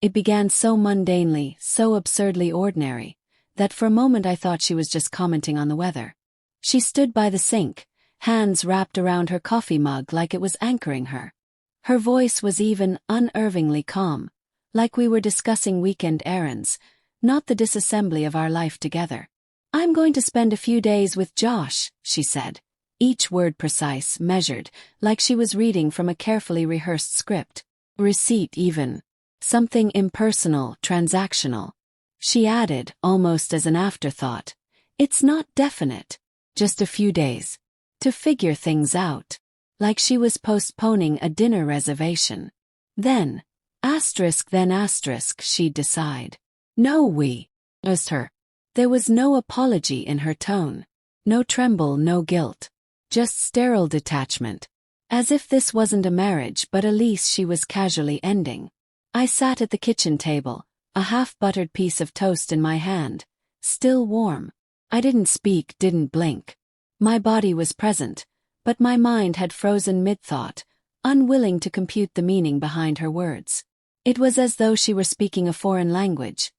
It began so mundanely, so absurdly ordinary, that for a moment I thought she was just commenting on the weather. She stood by the sink, hands wrapped around her coffee mug like it was anchoring her. Her voice was even unervingly calm, like we were discussing weekend errands, not the disassembly of our life together. "I'm going to spend a few days with Josh," she said, each word precise, measured, like she was reading from a carefully rehearsed script. Receipt even. Something impersonal, transactional. She added, almost as an afterthought, "It's not definite. Just a few days. To figure things out." Like she was postponing a dinner reservation. Then she'd decide. "No, we," asked her. There was no apology in her tone. No tremble, no guilt. Just sterile detachment. As if this wasn't a marriage but a lease she was casually ending. I sat at the kitchen table, a half-buttered piece of toast in my hand, still warm. I didn't speak, didn't blink. My body was present, but my mind had frozen mid-thought, unwilling to compute the meaning behind her words. It was as though she were speaking a foreign language,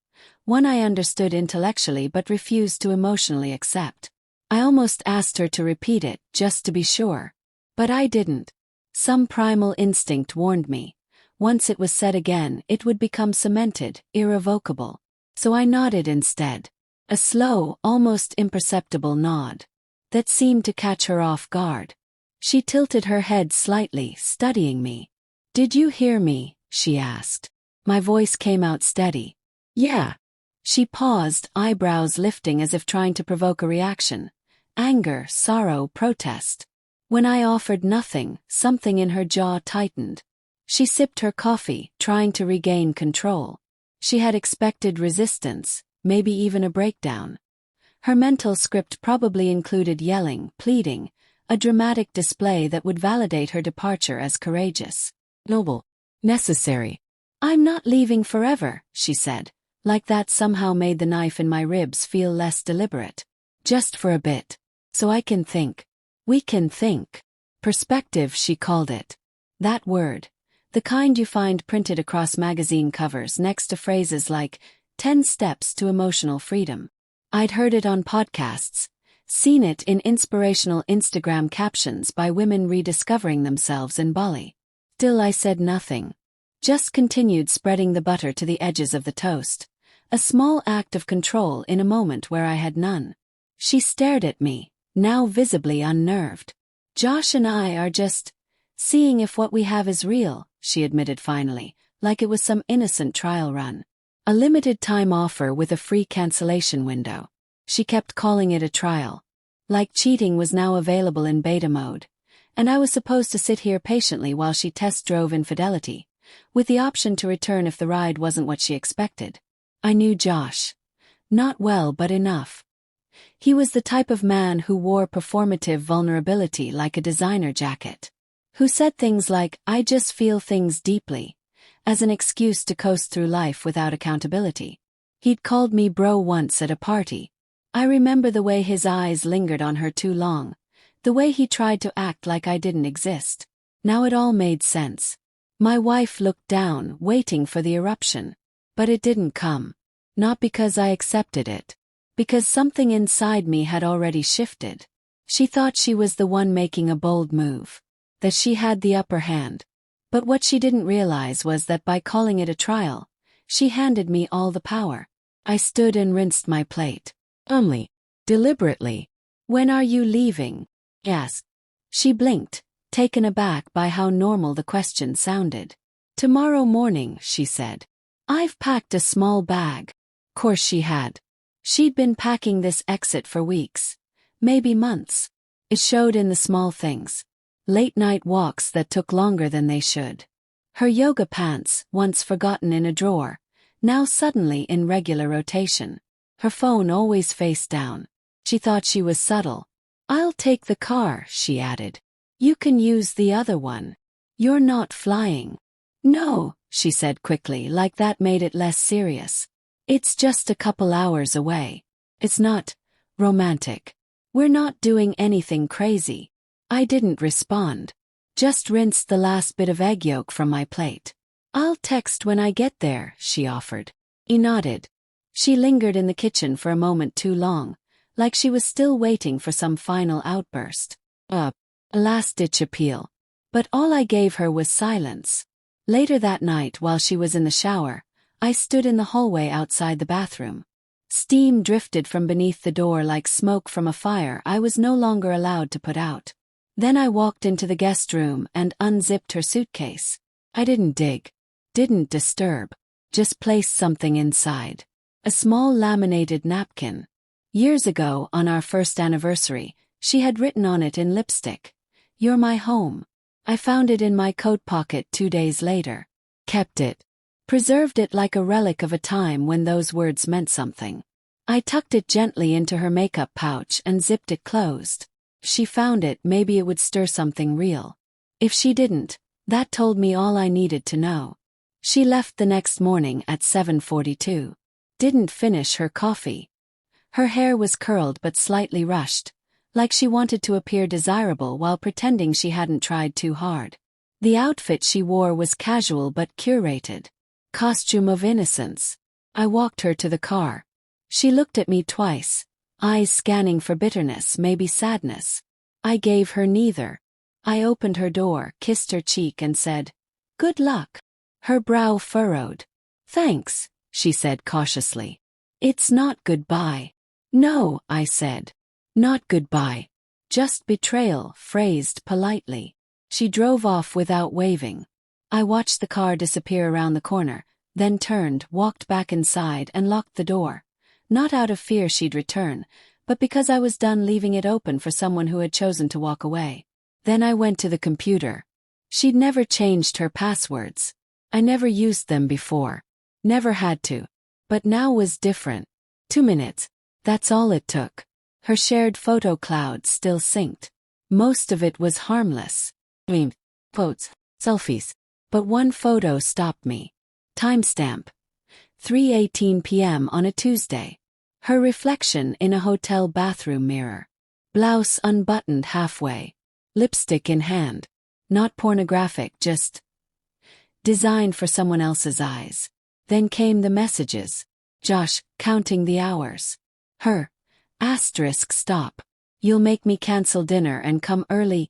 one I understood intellectually but refused to emotionally accept. I almost asked her to repeat it, just to be sure. But I didn't. Some primal instinct warned me. Once it was said again, it would become cemented, irrevocable. So I nodded instead. A slow, almost imperceptible nod. That seemed to catch her off guard. She tilted her head slightly, studying me. "Did you hear me?" she asked. My voice came out steady. "Yeah." She paused, eyebrows lifting as if trying to provoke a reaction. Anger, sorrow, protest. When I offered nothing, something in her jaw tightened. She sipped her coffee, trying to regain control. She had expected resistance, maybe even a breakdown. Her mental script probably included yelling, pleading, a dramatic display that would validate her departure as courageous, noble, necessary. "I'm not leaving forever," she said, like that somehow made the knife in my ribs feel less deliberate. "Just for a bit. So I can think. We can think." Perspective, she called it. That word. The kind you find printed across magazine covers next to phrases like 10 steps to emotional freedom. I'd heard it on podcasts, seen it in inspirational Instagram captions by women rediscovering themselves in Bali. Still I said nothing. Just continued spreading the butter to the edges of the toast. A small act of control in a moment where I had none. She stared at me, now visibly unnerved. "Josh and I are just seeing if what we have is real," she admitted finally, like it was some innocent trial run. A limited time offer with a free cancellation window. She kept calling it a trial. Like cheating was now available in beta mode. And I was supposed to sit here patiently while she test drove infidelity, with the option to return if the ride wasn't what she expected. I knew Josh. Not well but enough. He was the type of man who wore performative vulnerability like a designer jacket. Who said things like, "I just feel things deeply," as an excuse to coast through life without accountability. He'd called me bro once at a party. I remember the way his eyes lingered on her too long, the way he tried to act like I didn't exist. Now it all made sense. My wife looked down, waiting for the eruption. But it didn't come. Not because I accepted it. Because something inside me had already shifted. She thought she was the one making a bold move. That she had the upper hand. But what she didn't realize was that by calling it a trial, she handed me all the power. I stood and rinsed my plate. Only. Deliberately. "When are you leaving?" asked. She blinked, taken aback by how normal the question sounded. "Tomorrow morning," she said. "I've packed a small bag." Course she had. She'd been packing this exit for weeks. Maybe months. It showed in the small things. Late-night walks that took longer than they should. Her yoga pants, once forgotten in a drawer, now suddenly in regular rotation. Her phone always face down. She thought she was subtle. "I'll take the car," she added. "You can use the other one. You're not flying." "No," she said quickly, like that made it less serious. "It's just a couple hours away. It's not romantic. We're not doing anything crazy." I didn't respond. Just rinsed the last bit of egg yolk from my plate. I'll text when I get there, she offered. He nodded. She lingered in the kitchen for a moment too long, like she was still waiting for some final outburst. A last-ditch appeal. But all I gave her was silence. Later that night, while she was in the shower, I stood in the hallway outside the bathroom. Steam drifted from beneath the door like smoke from a fire I was no longer allowed to put out. Then I walked into the guest room and unzipped her suitcase. I didn't dig, didn't disturb, just placed something inside. A small laminated napkin. Years ago, on our first anniversary, she had written on it in lipstick, "You're my home." I found it in my coat pocket 2 days later. Kept it. Preserved it like a relic of a time when those words meant something. I tucked it gently into her makeup pouch and zipped it closed. If she found it, maybe it would stir something real. If she didn't, that told me all I needed to know. She left the next morning at 7:42. Didn't finish her coffee. Her hair was curled but slightly rushed, like she wanted to appear desirable while pretending she hadn't tried too hard. The outfit she wore was casual but curated. Costume of innocence. I walked her to the car. She looked at me twice, eyes scanning for bitterness, maybe sadness. I gave her neither. I opened her door, kissed her cheek and said, "Good luck." Her brow furrowed. "Thanks," she said cautiously. "It's not goodbye." "No," I said. "Not goodbye. Just betrayal," phrased politely. She drove off without waving. I watched the car disappear around the corner, then turned, walked back inside and locked the door. Not out of fear she'd return, but because I was done leaving it open for someone who had chosen to walk away. Then I went to the computer. She'd never changed her passwords. I never used them before. Never had to. But now was different. 2 minutes. That's all it took. Her shared photo cloud still synced. Most of it was harmless. Quotes, selfies. But one photo stopped me. Timestamp. 3:18 p.m. on a Tuesday. Her reflection in a hotel bathroom mirror. Blouse unbuttoned halfway. Lipstick in hand. Not pornographic, just designed for someone else's eyes. Then came the messages. Josh, counting the hours. Her. Stop. You'll make me cancel dinner and come early.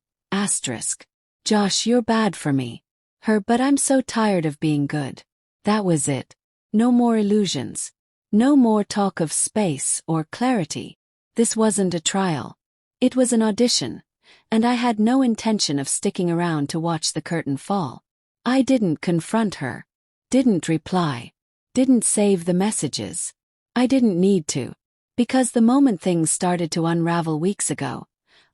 Josh, you're bad for me. Her, but I'm so tired of being good. That was it. No more illusions. No more talk of space or clarity. This wasn't a trial. It was an audition, and I had no intention of sticking around to watch the curtain fall. I didn't confront her. Didn't reply. Didn't save the messages. I didn't need to. Because the moment things started to unravel weeks ago,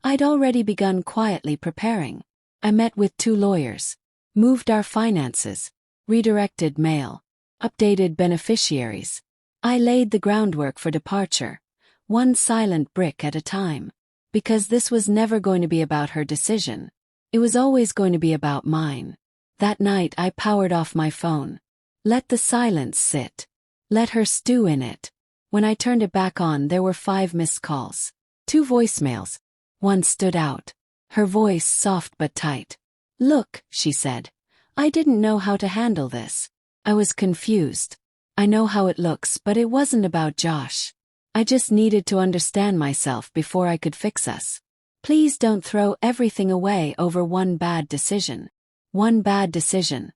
I'd already begun quietly preparing. I met with 2 lawyers. Moved our finances. Redirected mail. Updated beneficiaries. I laid the groundwork for departure, one silent brick at a time. Because this was never going to be about her decision. It was always going to be about mine. That night I powered off my phone. Let the silence sit. Let her stew in it. When I turned it back on, there were 5 missed calls. 2 voicemails. One stood out. Her voice soft but tight. "Look," she said. "I didn't know how to handle this. I was confused. I know how it looks, but it wasn't about Josh. I just needed to understand myself before I could fix us. Please don't throw everything away over one bad decision." One bad decision.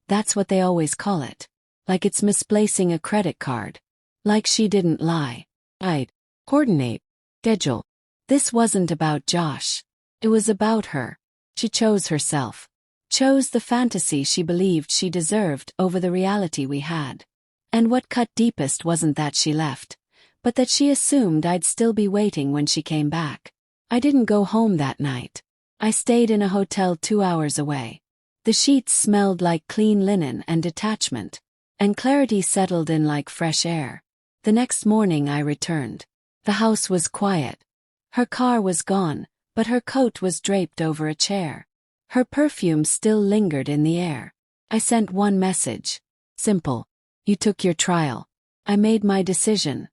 That's what they always call it. Like it's misplacing a credit card. Like she didn't lie. I'd coordinate. Schedule. This wasn't about Josh. It was about her. She chose herself. Chose the fantasy she believed she deserved over the reality we had. And what cut deepest wasn't that she left, but that she assumed I'd still be waiting when she came back. I didn't go home that night. I stayed in a hotel 2 hours away. The sheets smelled like clean linen and detachment, and clarity settled in like fresh air. The next morning I returned. The house was quiet. Her car was gone, but her coat was draped over a chair. Her perfume still lingered in the air. I sent one message. Simple. You took your trial. I made my decision.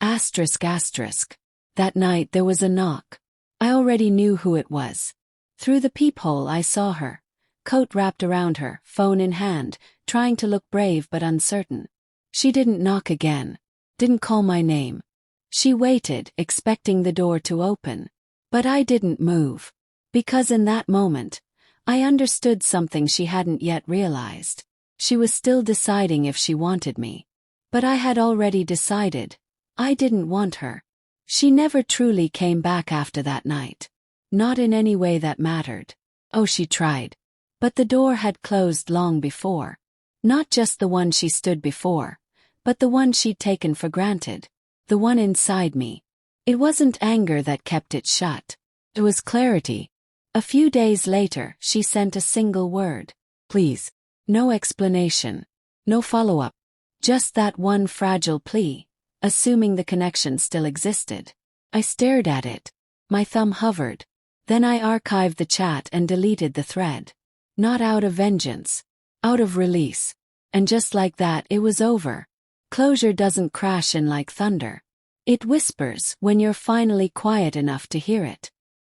That night there was a knock. I already knew who it was. Through the peephole I saw her. coat wrapped around her, phone in hand, trying to look brave but uncertain. She didn't knock again. Didn't call my name. She waited, expecting the door to open. But I didn't move. Because in that moment, I understood something she hadn't yet realized. She was still deciding if she wanted me. But I had already decided. I didn't want her. She never truly came back after that night. Not in any way that mattered. Oh, she tried. But the door had closed long before. Not just the one she stood before, but the one she'd taken for granted. The one inside me. It wasn't anger that kept it shut. It was clarity. A few days later, she sent a single word. Please. No explanation. No follow-up. Just that one fragile plea, assuming the connection still existed. I stared at it. My thumb hovered. Then I archived the chat and deleted the thread. Not out of vengeance. Out of release. And just like that, it was over. Closure doesn't crash in like thunder. It whispers when you're finally quiet enough to hear it.